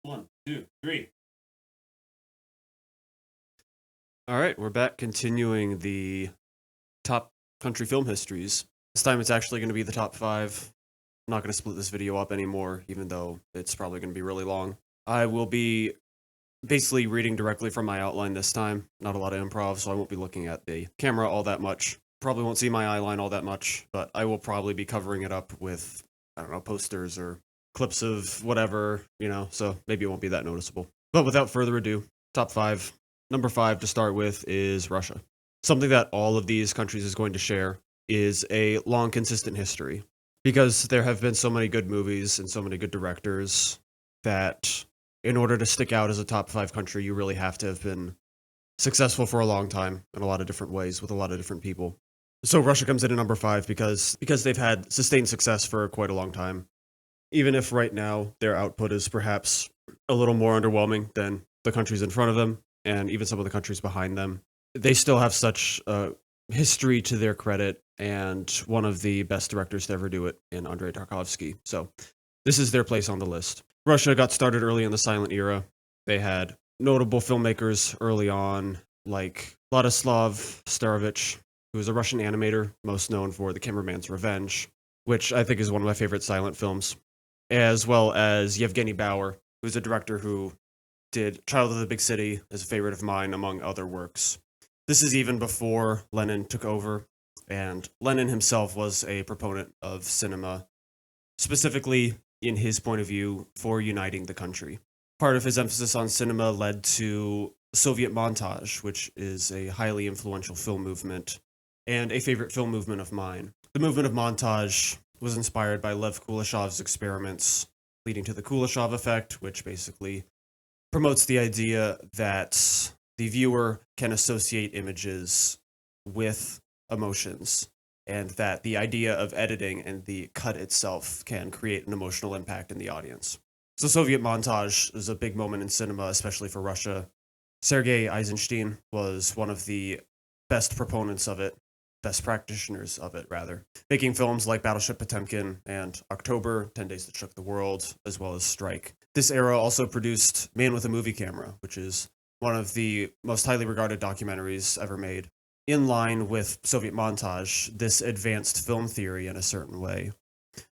One, two, three. All right, we're back continuing the top country film histories. This time it's actually going to be the top five. I'm not going to split this video up anymore, even though it's probably going to be really long. I will be basically reading directly from my outline this time. Not a lot of improv, so I won't be looking at the camera all that much. Probably won't see my eyeline all that much, but I will probably be covering it up with, I don't know, posters or clips of whatever, so maybe it won't be that noticeable. But without further ado, top five. Number five to start with is Russia. Something that all of these countries is going to share is a long, consistent history. Because there have been so many good movies and so many good directors that in order to stick out as a top five country, you really have to have been successful for a long time in a lot of different ways with a lot of different people. So Russia comes in at number five because they've had sustained success for quite a long time. Even if right now their output is perhaps a little more underwhelming than the countries in front of them and even some of the countries behind them, they still have such a history to their credit and one of the best directors to ever do it in Andrei Tarkovsky. So this is their place on the list. Russia got started early in the silent era. They had notable filmmakers early on, like Vladislav Starovich, who is a Russian animator, most known for The Cameraman's Revenge, which I think is one of my favorite silent films, as well as Yevgeny Bauer, who's a director who did Child of the Big City as a favorite of mine, among other works. This is even before Lenin took over, and Lenin himself was a proponent of cinema, specifically in his point of view for uniting the country. Part of his emphasis on cinema led to Soviet montage, which is a highly influential film movement and a favorite film movement of mine. The movement of montage was inspired by Lev Kuleshov's experiments, leading to the Kuleshov effect, which basically promotes the idea that the viewer can associate images with emotions, and that the idea of editing and the cut itself can create an emotional impact in the audience. So Soviet montage is a big moment in cinema, especially for Russia. Sergei Eisenstein was one of the best proponents of it, best practitioners of it, rather, making films like Battleship Potemkin and October, 10 Days That Shook the World, as well as Strike. This era also produced Man with a Movie Camera, which is one of the most highly regarded documentaries ever made. In line with Soviet montage, this advanced film theory in a certain way,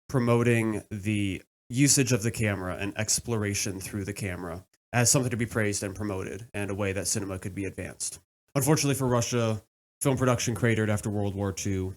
promoting the usage of the camera and exploration through the camera as something to be praised and promoted, and a way that cinema could be advanced. Unfortunately for Russia, film production cratered after World War II.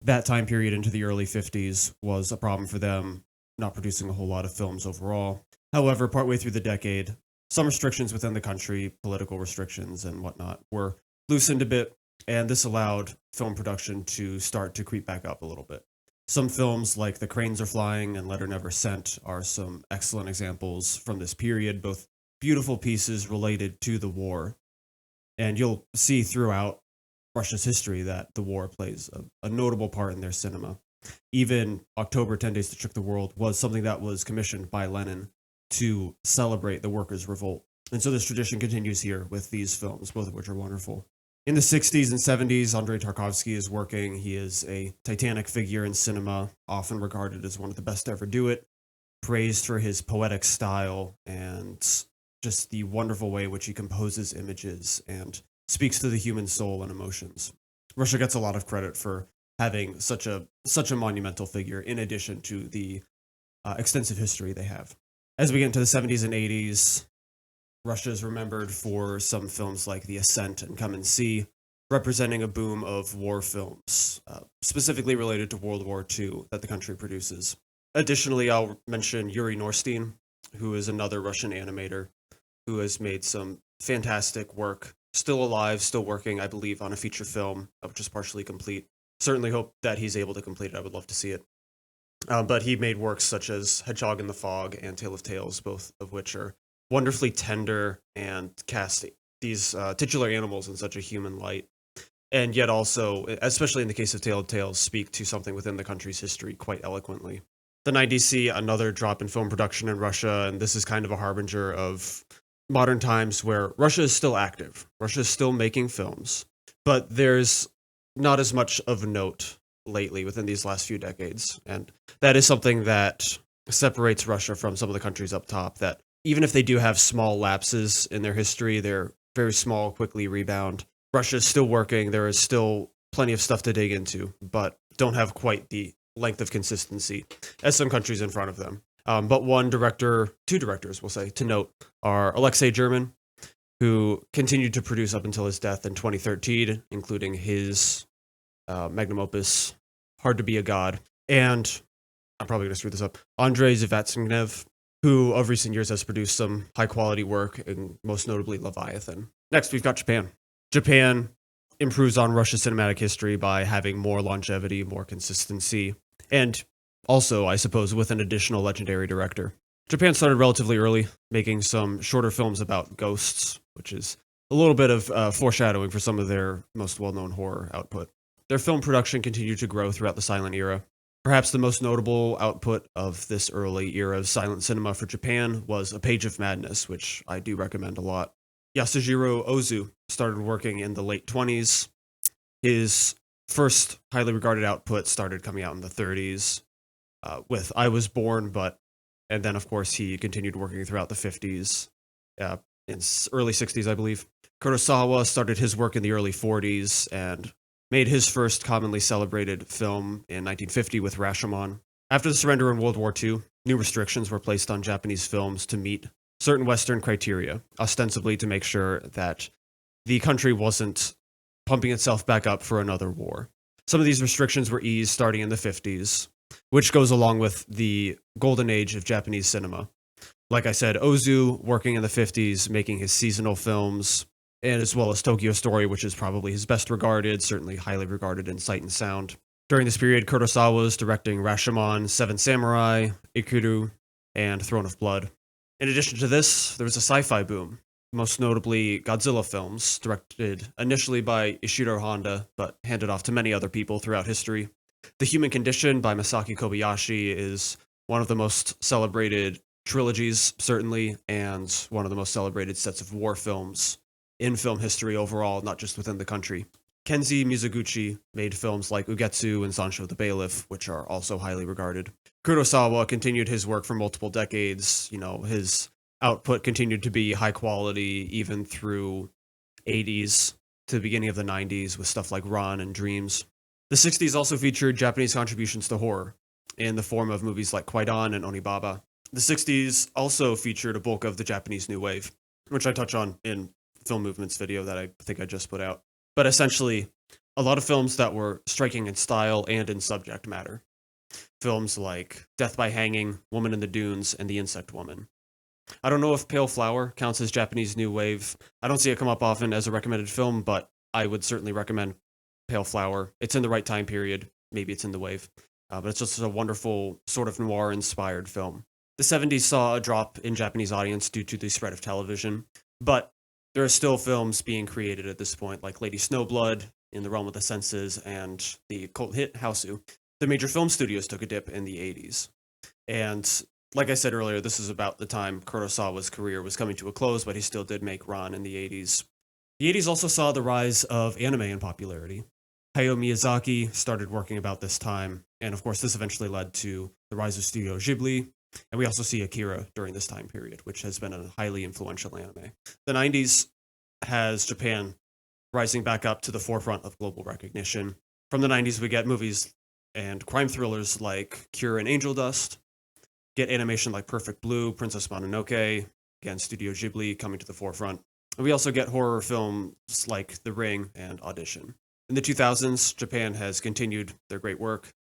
That time period into the early 50s was a problem for them, not producing a whole lot of films overall. However, partway through the decade, some restrictions within the country, political restrictions and whatnot, were loosened a bit, and this allowed film production to start to creep back up a little bit. Some films like The Cranes Are Flying and Letter Never Sent are some excellent examples from this period, both beautiful pieces related to the war. And you'll see throughout Russia's history that the war plays a notable part in their cinema. Even October, 10 Days That Shook the World was something that was commissioned by Lenin to celebrate the workers' revolt. And so this tradition continues here with these films, both of which are wonderful. In the 60s and 70s, Andrei Tarkovsky is working. He is a titanic figure in cinema, often regarded as one of the best to ever do it, praised for his poetic style and just the wonderful way in which he composes images and speaks to the human soul and emotions. Russia gets a lot of credit for having such a monumental figure, in addition to the extensive history they have. As we get into the 70s and 80s, Russia is remembered for some films like The Ascent and Come and See, representing a boom of war films, specifically related to World War II that the country produces. Additionally, I'll mention Yuri Norstein, who is another Russian animator who has made some fantastic work. Still alive, still working, I believe, on a feature film, which is partially complete. Certainly hope that he's able to complete it. I would love to see it. But he made works such as Hedgehog in the Fog and Tale of Tales, both of which are wonderfully tender and cast these titular animals in such a human light. And yet also, especially in the case of Tale of Tales, speak to something within the country's history quite eloquently. The 90s see another drop in film production in Russia, and this is kind of a harbinger of modern times where Russia is still active. Russia is still making films, but there's not as much of a note lately within these last few decades. And that is something that separates Russia from some of the countries up top that even if they do have small lapses in their history, they're very small, quickly rebound. Russia's still working. There is still plenty of stuff to dig into, but don't have quite the length of consistency as some countries in front of them. But two directors, we'll say, to note are Alexei German, who continued to produce up until his death in 2013, including his magnum opus, Hard to Be a God, and I'm probably going to screw this up, Andrei Zavatsingnev, who of recent years has produced some high-quality work, and most notably Leviathan. Next, we've got Japan. Japan improves on Russia's cinematic history by having more longevity, more consistency, and also, I suppose, with an additional legendary director. Japan started relatively early, making some shorter films about ghosts, which is a little bit of foreshadowing for some of their most well-known horror output. Their film production continued to grow throughout the silent era. Perhaps the most notable output of this early era of silent cinema for Japan was A Page of Madness, which I do recommend a lot. Yasujiro Ozu started working in the late 20s. His first highly regarded output started coming out in the 30s with I Was Born, and then, of course, he continued working throughout the 50s, in early 60s, I believe. Kurosawa started his work in the early 40s and made his first commonly celebrated film in 1950 with Rashomon. After the surrender in World War II, new restrictions were placed on Japanese films to meet certain Western criteria, ostensibly to make sure that the country wasn't pumping itself back up for another war. Some of these restrictions were eased starting in the 50s, which goes along with the golden age of Japanese cinema. Like I said, Ozu working in the 50s, making his seasonal films, and as well as Tokyo Story, which is probably his best regarded, certainly highly regarded in Sight and Sound. During this period, Kurosawa was directing Rashomon, Seven Samurai, Ikiru, and Throne of Blood. In addition to this, there was a sci-fi boom, most notably Godzilla films, directed initially by Ishiro Honda, but handed off to many other people throughout history. The Human Condition by Masaki Kobayashi is one of the most celebrated trilogies, certainly, and one of the most celebrated sets of war films in film history overall, not just within the country. Kenji Mizoguchi made films like Ugetsu and Sancho the Bailiff, which are also highly regarded. Kurosawa continued his work for multiple decades. His output continued to be high quality even through 80s to the beginning of the 90s with stuff like Ran and Dreams. The 60s also featured Japanese contributions to horror in the form of movies like Kwaidan and Onibaba. The 60s also featured a bulk of the Japanese New Wave, which I touch on in Film Movements video that I think I just put out. But essentially, a lot of films that were striking in style and in subject matter. Films like Death by Hanging, Woman in the Dunes, and The Insect Woman. I don't know if Pale Flower counts as Japanese New Wave. I don't see it come up often as a recommended film, but I would certainly recommend Pale Flower. It's in the right time period. Maybe it's in the wave. But it's just a wonderful sort of noir-inspired film. The 70s saw a drop in Japanese audience due to the spread of television, but there are still films being created at this point, like Lady Snowblood, In the Realm of the Senses, and the cult hit Hausu. The major film studios took a dip in the 80s. And like I said earlier, this is about the time Kurosawa's career was coming to a close, but he still did make Ran in the 80s. The 80s also saw the rise of anime in popularity. Hayao Miyazaki started working about this time, and of course this eventually led to the rise of Studio Ghibli, and we also see Akira during this time period, which has been a highly influential anime. The 90s has Japan rising back up to the forefront of global recognition. From the 90s, we get movies and crime thrillers like Cure and Angel Dust, get animation like Perfect Blue, Princess Mononoke, again, Studio Ghibli coming to the forefront. And we also get horror films like The Ring and Audition. In the 2000s, Japan has continued their great work.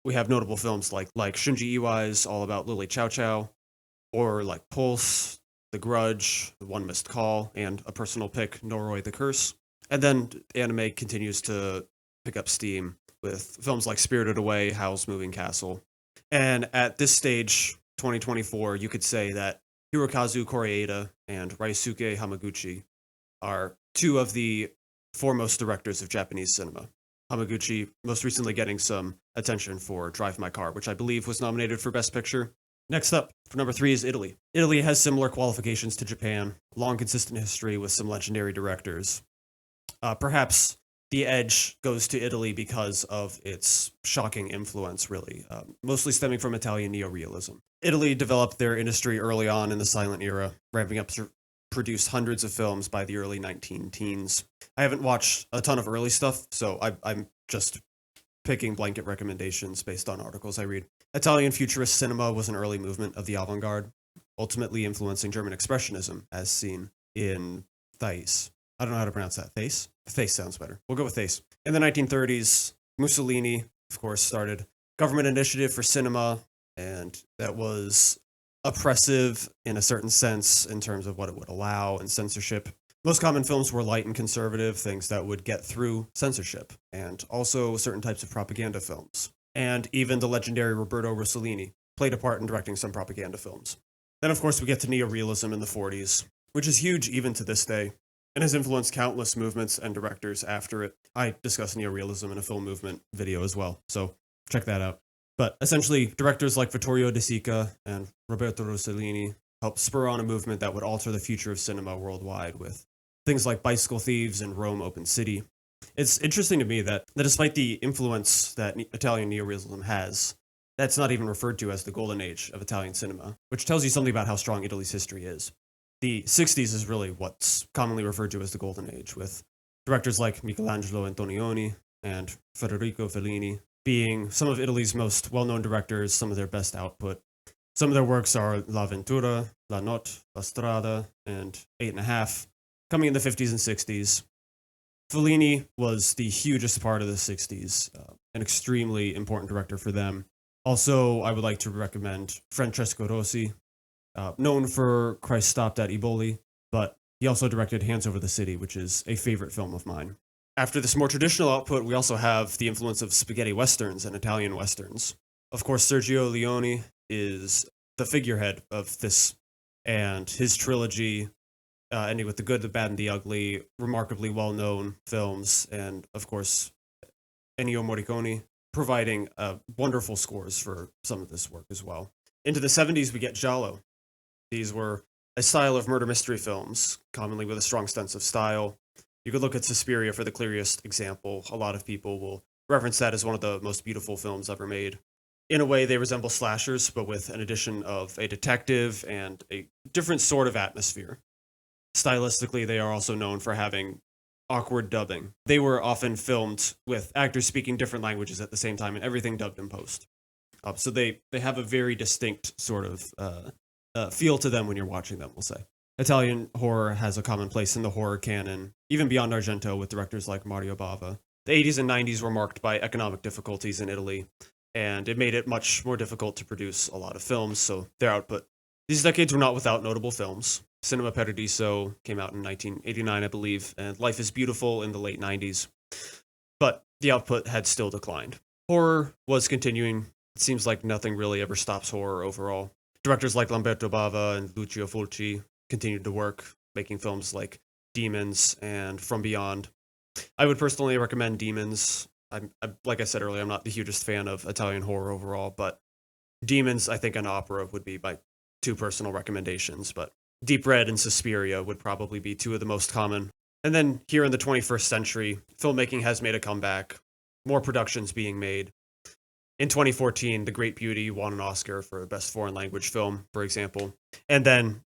We have notable films like Shunji Iwai's All About Lily Chow Chow, or like Pulse, The Grudge, The One Missed Call, and a personal pick, Noroi the Curse. And then anime continues to pick up steam with films like Spirited Away, Howl's Moving Castle. And at this stage, 2024, you could say that Hirokazu Koreeda and Ryosuke Hamaguchi are two of the foremost directors of Japanese cinema. Hamaguchi most recently getting some attention for Drive My Car, which I believe was nominated for Best Picture. Next up, for number 3 is Italy. Italy has similar qualifications to Japan, long consistent history with some legendary directors. Perhaps the edge goes to Italy because of its shocking influence, really, mostly stemming from Italian neorealism. Italy developed their industry early on in the silent era, ramping up to produce hundreds of films by the early 19 teens. I haven't watched a ton of early stuff, so I'm just picking blanket recommendations based on articles I read. Italian futurist cinema was an early movement of the avant-garde, ultimately influencing German expressionism, as seen in Thais. I don't know how to pronounce that. Thais? Thais sounds better. We'll go with Thais. In the 1930s, Mussolini, of course, started government initiative for cinema, and that was oppressive in a certain sense in terms of what it would allow and censorship. Most common films were light and conservative, things that would get through censorship, and also certain types of propaganda films. And even the legendary Roberto Rossellini played a part in directing some propaganda films. Then, of course, we get to neorealism in the 40s, which is huge even to this day, and has influenced countless movements and directors after it. I discuss neorealism in a film movement video as well, so check that out. But essentially, directors like Vittorio De Sica and Roberto Rossellini helped spur on a movement that would alter the future of cinema worldwide with things like Bicycle Thieves and Rome Open City. It's interesting to me that despite the influence that Italian neorealism has, that's not even referred to as the golden age of Italian cinema, which tells you something about how strong Italy's history is. The 60s is really what's commonly referred to as the golden age, with directors like Michelangelo Antonioni and Federico Fellini being some of Italy's most well-known directors, some of their best output. Some of their works are La Ventura, La Notte, La Strada, and 8½, coming in the 50s and 60s. Fellini was the hugest part of the 60s, an extremely important director for them. Also, I would like to recommend Francesco Rossi, known for Christ Stopped at Eboli, but he also directed Hands Over the City, which is a favorite film of mine. After this more traditional output, we also have the influence of spaghetti westerns and Italian westerns. Of course, Sergio Leone is the figurehead of this, and his trilogy, ending with The Good, the Bad, and the Ugly, remarkably well-known films, and of course, Ennio Morricone, providing wonderful scores for some of this work as well. Into the 70s, we get Giallo. These were a style of murder mystery films, commonly with a strong sense of style. You could look at Suspiria for the clearest example. A lot of people will reference that as one of the most beautiful films ever made. In a way, they resemble slashers, but with an addition of a detective and a different sort of atmosphere. Stylistically, they are also known for having awkward dubbing. They were often filmed with actors speaking different languages at the same time, and everything dubbed in post. So they have a very distinct sort of feel to them when you're watching them, we'll say. Italian horror has a common place in the horror canon, even beyond Argento, with directors like Mario Bava. The 80s and 90s were marked by economic difficulties in Italy, and it made it much more difficult to produce a lot of films, so their output. These decades were not without notable films. Cinema Paradiso came out in 1989, I believe, and Life is Beautiful in the late 90s. But the output had still declined. Horror was continuing. It seems like nothing really ever stops horror overall. Directors like Lamberto Bava and Lucio Fulci continued to work, making films like Demons and From Beyond. I would personally recommend Demons. Like I said earlier, I'm not the hugest fan of Italian horror overall, but Demons, I think an opera would be my two personal recommendations, but Deep Red and Suspiria would probably be two of the most common. And then here in the 21st century, filmmaking has made a comeback, more productions being made. In 2014, The Great Beauty won an Oscar for Best Foreign Language Film, for example. And then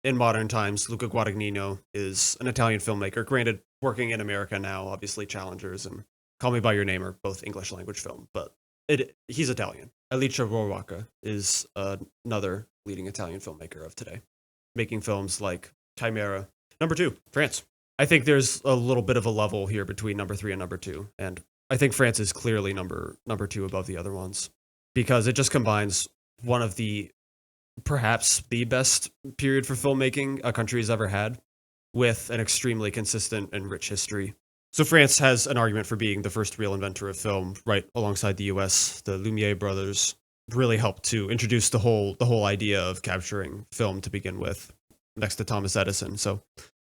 in modern times, Luca Guadagnino is an Italian filmmaker, granted working in America now, obviously Challengers and Call Me By Your Name are both English language film, but he's Italian. Alicia Rohrwacher is another leading Italian filmmaker of today, making films like Chimera. Number 2, France. I think there's a little bit of a level here between number 3 and number 2, and I think France is clearly number 2 above the other ones, because it just combines one of the, perhaps the best period for filmmaking a country has ever had, with an extremely consistent and rich history. So France has an argument for being the first real inventor of film, right alongside the US. The Lumiere brothers really helped to introduce the whole idea of capturing film to begin with, next to Thomas Edison. So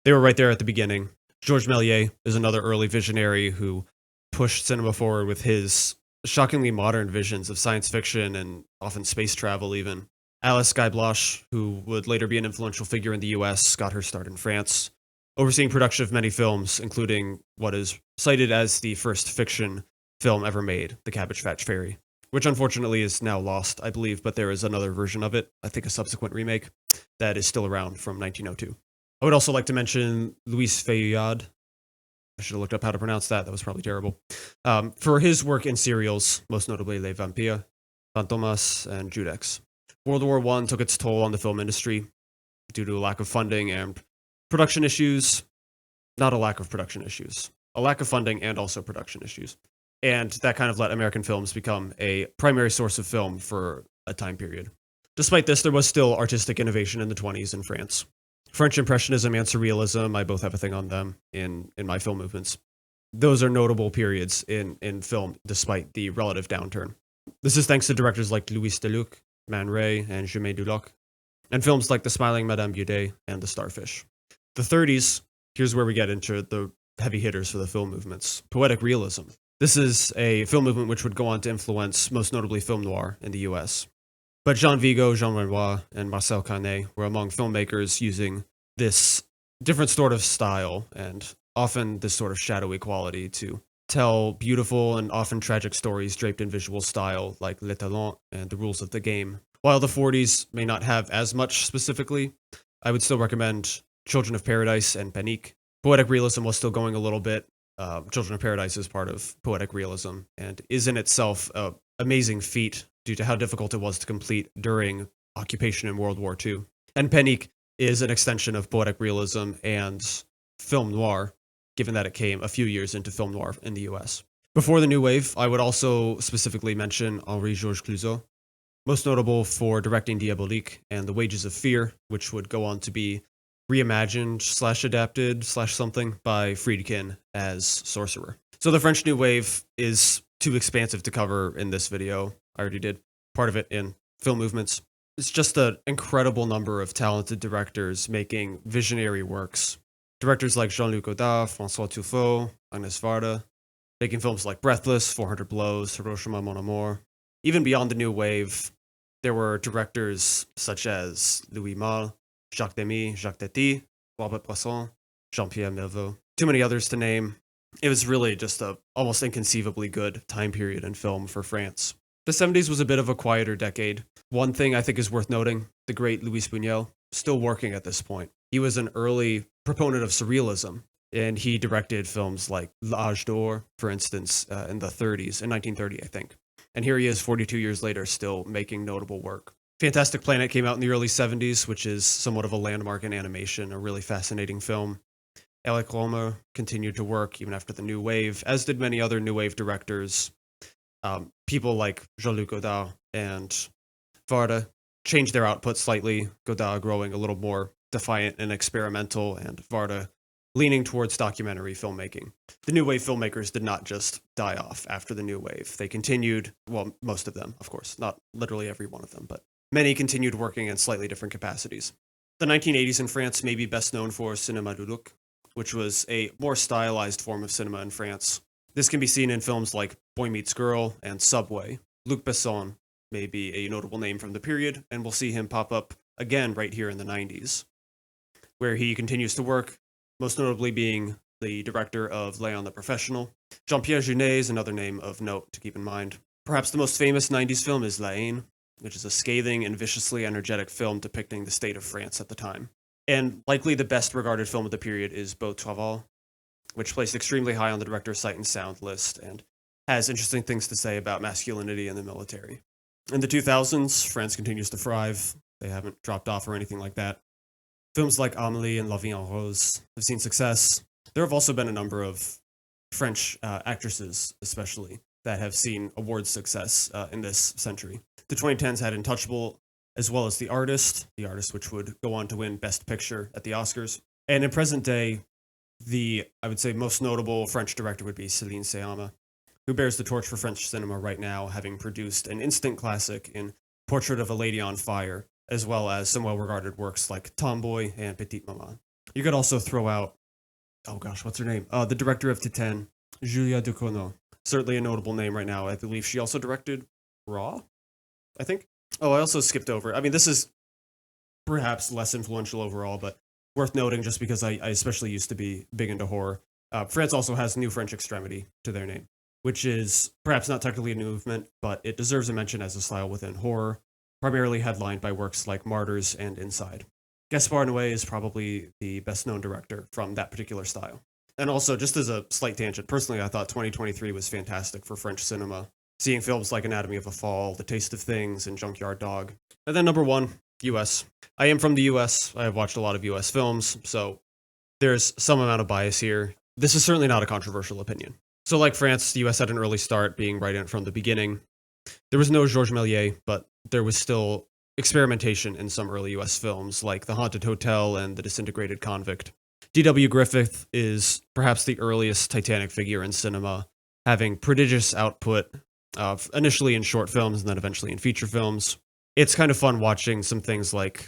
they were right there at the beginning. Georges Méliès is another early visionary who pushed cinema forward with his shockingly modern visions of science fiction and often space travel even. Alice Guy Bloch, who would later be an influential figure in the US, got her start in France, overseeing production of many films, including what is cited as the first fiction film ever made, The Cabbage Patch Fairy. which unfortunately is now lost, I believe, but there is another version of it, I think a subsequent remake, that is still around from 1902. I would also like to mention Louis Feuillade. I should have looked up how to pronounce that. That was probably terrible. For his work in serials, most notably Les Vampires, Fantomas, and Judex. World War I took its toll on the film industry due to a lack of funding and production issues. Not a lack of production issues. A lack of funding and also production issues. And that kind of let American films become a primary source of film for a time period. Despite this, there was still artistic innovation in the 20s in France. French Impressionism and Surrealism, I both have a thing on them in my film movements. Those are notable periods in film, despite the relative downturn. This is thanks to directors like Louis Deluc, Man Ray, and Jamais Duloc, and films like The Smiling Madame Boudet and The Starfish. The 30s, here's where we get into the heavy hitters for the film movements. Poetic realism. This is a film movement which would go on to influence most notably film noir in the US. But Jean Vigo, Jean Renoir, and Marcel Carné were among filmmakers using this different sort of style and often this sort of shadowy quality to tell beautiful and often tragic stories draped in visual style like Les Talents and The Rules of the Game. While the 40s may not have as much specifically, I would still recommend Children of Paradise and Panique. Poetic realism was still going a little bit. Children of Paradise is part of poetic realism and is in itself an amazing feat due to how difficult it was to complete during occupation in World War II. And Panique is an extension of poetic realism and film noir, given that it came a few years into film noir in the US. Before the New Wave, I would also specifically mention Henri-Georges Clouzot, most notable for directing Diabolique and The Wages of Fear, which would go on to be reimagined / adapted / something by Friedkin as Sorcerer. So the French New Wave is too expansive to cover in this video. I already did part of it in film movements. It's just an incredible number of talented directors making visionary works. Directors like Jean-Luc Godard, François Truffaut, Agnès Varda, making films like Breathless, 400 Blows, Hiroshima Mon Amour. Even beyond the New Wave, there were directors such as Louis Malle, Jacques Demy, Jacques Tati, Robert Bresson, Jean-Pierre Melville. Too many others to name. It was really just a almost inconceivably good time period in film for France. The 70s was a bit of a quieter decade. One thing I think is worth noting, the great Louis Buñuel, still working at this point. He was an early proponent of surrealism, and he directed films like L'Âge d'Or, for instance, in the 30s, in 1930, I think. And here he is 42 years later, still making notable work. Fantastic Planet came out in the early 70s, which is somewhat of a landmark in animation, a really fascinating film. Eric Rohmer continued to work even after the New Wave, as did many other New Wave directors. People like Jean-Luc Godard and Varda changed their output slightly, Godard growing a little more defiant and experimental, and Varda leaning towards documentary filmmaking. The New Wave filmmakers did not just die off after the New Wave. They continued, well, most of them, of course, not literally every one of them, but many continued working in slightly different capacities. The 1980s in France may be best known for Cinéma du Look, which was a more stylized form of cinema in France. This can be seen in films like Boy Meets Girl and Subway. Luc Besson may be a notable name from the period, and we'll see him pop up again right here in the 90s, where he continues to work, most notably being the director of Léon the Professional. Jean-Pierre Jeunet is another name of note to keep in mind. Perhaps the most famous 90s film is La Haine, which is a scathing and viciously energetic film depicting the state of France at the time. And likely the best regarded film of the period is Beau Travail, which placed extremely high on the director's Sight and Sound list and has interesting things to say about masculinity in the military. In the 2000s, France continues to thrive. They haven't dropped off or anything like that. Films like Amélie and La Vie en Rose have seen success. There have also been a number of French actresses, especially, that have seen award success in this century. The 2010s had Intouchable, as well as The Artist which would go on to win Best Picture at the Oscars. And in present day, I would say, most notable French director would be Céline Sciamma, who bears the torch for French cinema right now, having produced an instant classic in Portrait of a Lady on Fire, as well as some well-regarded works like Tomboy and Petite Maman. You could also throw out, oh gosh, what's her name? The director of Titane, Julia Ducournau. Certainly a notable name right now. I believe she also directed Raw, I think. Oh, I also skipped over. I mean, this is perhaps less influential overall, but worth noting just because I especially used to be big into horror. France also has New French Extremity to their name. which is perhaps not technically a new movement, but it deserves a mention as a style within horror, primarily headlined by works like Martyrs and Inside. Gaspar Noé is probably the best known director from that particular style. And also, just as a slight tangent, personally, I thought 2023 was fantastic for French cinema. Seeing films like Anatomy of a Fall, The Taste of Things, and Junkyard Dog. And then number one, US. I am from the US. I have watched a lot of US films, so there's some amount of bias here. This is certainly not a controversial opinion. So like France, the US had an early start, being right in it from the beginning. There was no Georges Méliès, but there was still experimentation in some early US films, like The Haunted Hotel and The Disintegrated Convict. D.W. Griffith is perhaps the earliest Titanic figure in cinema, having prodigious output, initially in short films and then eventually in feature films. It's kind of fun watching some things like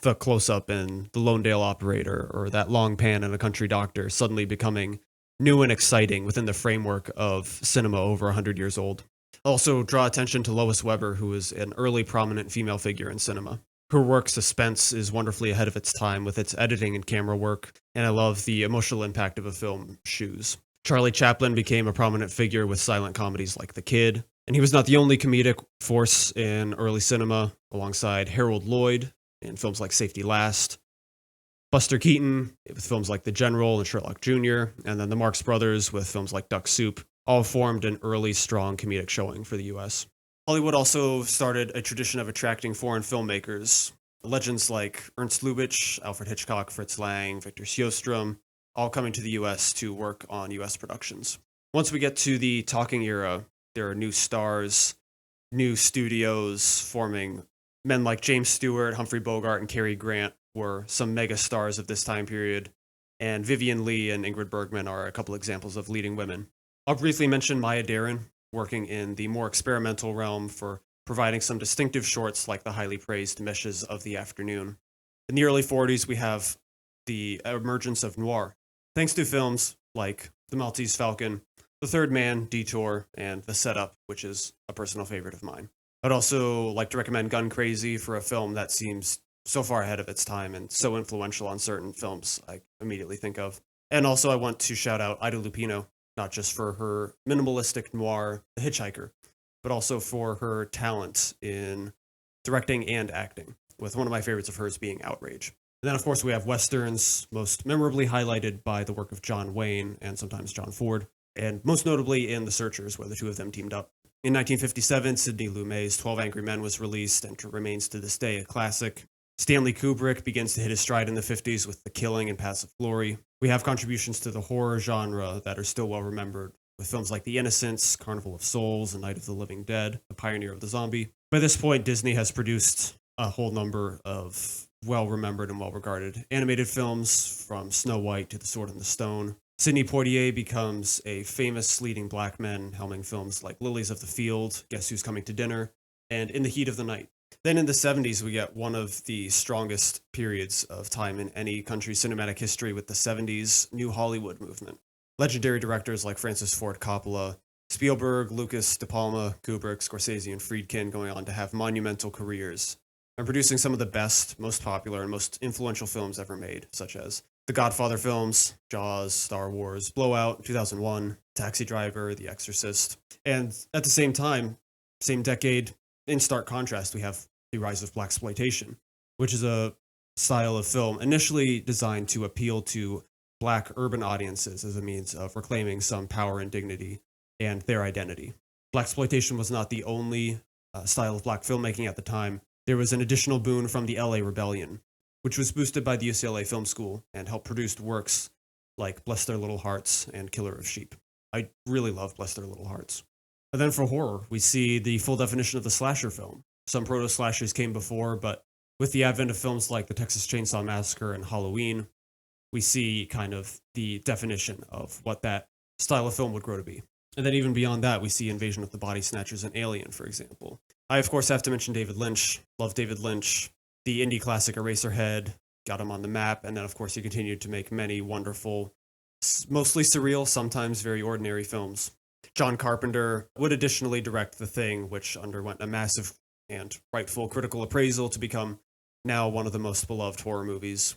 the close-up in The Lonedale Operator or that long pan in A Country Doctor suddenly becoming new and exciting within the framework of cinema over 100 years old. Also draw attention to Lois Weber, who is an early prominent female figure in cinema. Her work, Suspense, is wonderfully ahead of its time with its editing and camera work, and I love the emotional impact of a film, Shoes. Charlie Chaplin became a prominent figure with silent comedies like The Kid, and he was not the only comedic force in early cinema, alongside Harold Lloyd in films like Safety Last, Buster Keaton with films like The General and Sherlock Jr., and then the Marx Brothers with films like Duck Soup, all formed an early strong comedic showing for the US. Hollywood also started a tradition of attracting foreign filmmakers. Legends like Ernst Lubitsch, Alfred Hitchcock, Fritz Lang, Victor Sjöström, all coming to the US to work on US productions. Once we get to the talking era, there are new stars, new studios forming. Men like James Stewart, Humphrey Bogart, and Cary Grant were some mega stars of this time period, and Vivien Leigh and Ingrid Bergman are a couple examples of leading women. I'll briefly mention Maya Deren, working in the more experimental realm for providing some distinctive shorts like the highly praised Meshes of the Afternoon. In the early 40s, we have the emergence of noir, thanks to films like The Maltese Falcon, The Third Man, Detour, and The Setup, which is a personal favorite of mine. I'd also like to recommend Gun Crazy for a film that seems so far ahead of its time and so influential on certain films I immediately think of. And also I want to shout out Ida Lupino, not just for her minimalistic noir, The Hitchhiker, but also for her talent in directing and acting, with one of my favorites of hers being Outrage. And then, of course, we have Westerns, most memorably highlighted by the work of John Wayne and sometimes John Ford, and most notably in The Searchers, where the two of them teamed up. In 1957, Sidney Lumet's 12 Angry Men was released and remains to this day a classic. Stanley Kubrick begins to hit his stride in the 50s with The Killing and Paths of Glory. We have contributions to the horror genre that are still well remembered, with films like The Innocents, Carnival of Souls, and Night of the Living Dead, The Pioneer of the Zombie. By this point, Disney has produced a whole number of well-remembered and well-regarded animated films, from Snow White to The Sword and the Stone. Sidney Poitier becomes a famous leading black man, helming films like Lilies of the Field, Guess Who's Coming to Dinner, and In the Heat of the Night. Then in the 70s, we get one of the strongest periods of time in any country's cinematic history with the 70s New Hollywood movement. Legendary directors like Francis Ford Coppola, Spielberg, Lucas, De Palma, Kubrick, Scorsese, and Friedkin going on to have monumental careers and producing some of the best, most popular, and most influential films ever made, such as the Godfather films, Jaws, Star Wars, Blowout, 2001, Taxi Driver, The Exorcist. And at the same time, same decade, in stark contrast, we have the rise of blaxploitation, which is a style of film initially designed to appeal to black urban audiences as a means of reclaiming some power and dignity and their identity. Blaxploitation was not the only style of black filmmaking at the time. There was an additional boon from the LA Rebellion, which was boosted by the UCLA Film School and helped produce works like Bless Their Little Hearts and Killer of Sheep. I really love Bless Their Little Hearts. And then for horror, we see the full definition of the slasher film. Some proto-slashers came before, but with the advent of films like The Texas Chainsaw Massacre and Halloween, we see kind of the definition of what that style of film would grow to be. And then even beyond that, we see Invasion of the Body Snatchers and Alien, for example. I, of course, have to mention David Lynch. Love David Lynch. The indie classic Eraserhead got him on the map, and then, of course, he continued to make many wonderful, mostly surreal, sometimes very ordinary films. John Carpenter would additionally direct The Thing, which underwent a massive and rightful critical appraisal to become now one of the most beloved horror movies.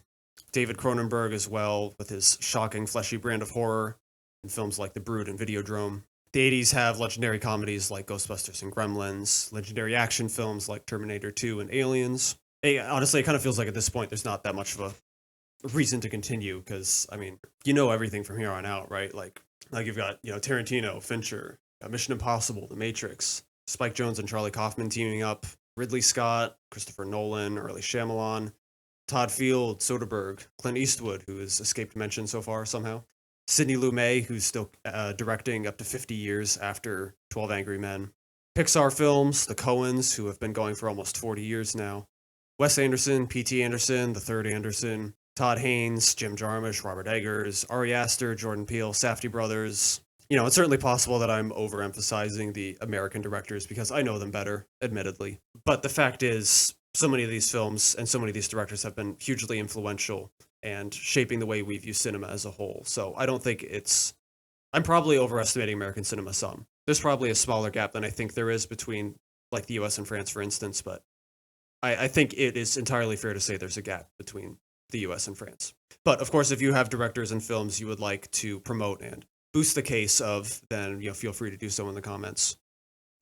David Cronenberg as well, with his shocking, fleshy brand of horror in films like The Brood and Videodrome. The 80s have legendary comedies like Ghostbusters and Gremlins, legendary action films like Terminator 2 and Aliens. Honestly, it kind of feels like at this point there's not that much of a reason to continue because, I mean, you know everything from here on out, right? Like you've got, Tarantino, Fincher, Mission Impossible, The Matrix, Spike Jonze and Charlie Kaufman teaming up, Ridley Scott, Christopher Nolan, early Shyamalan, Todd Field, Soderbergh, Clint Eastwood, who has escaped mention so far somehow, Sidney Lumet, who's still directing up to 50 years after 12 Angry Men, Pixar films, the Coens, who have been going for almost 40 years now, Wes Anderson, P.T. Anderson, the third Anderson, Todd Haynes, Jim Jarmusch, Robert Eggers, Ari Aster, Jordan Peele, Safdie brothers. It's certainly possible that I'm overemphasizing the American directors because I know them better, admittedly. But the fact is, so many of these films and so many of these directors have been hugely influential and shaping the way we view cinema as a whole. So I don't think I'm probably overestimating American cinema some. There's probably a smaller gap than I think there is between like the US and France, for instance, but I think it is entirely fair to say there's a gap between the US and France. But of course, if you have directors and films you would like to promote and boost the case of, then feel free to do so in the comments.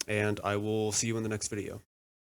And I will see you in the next video.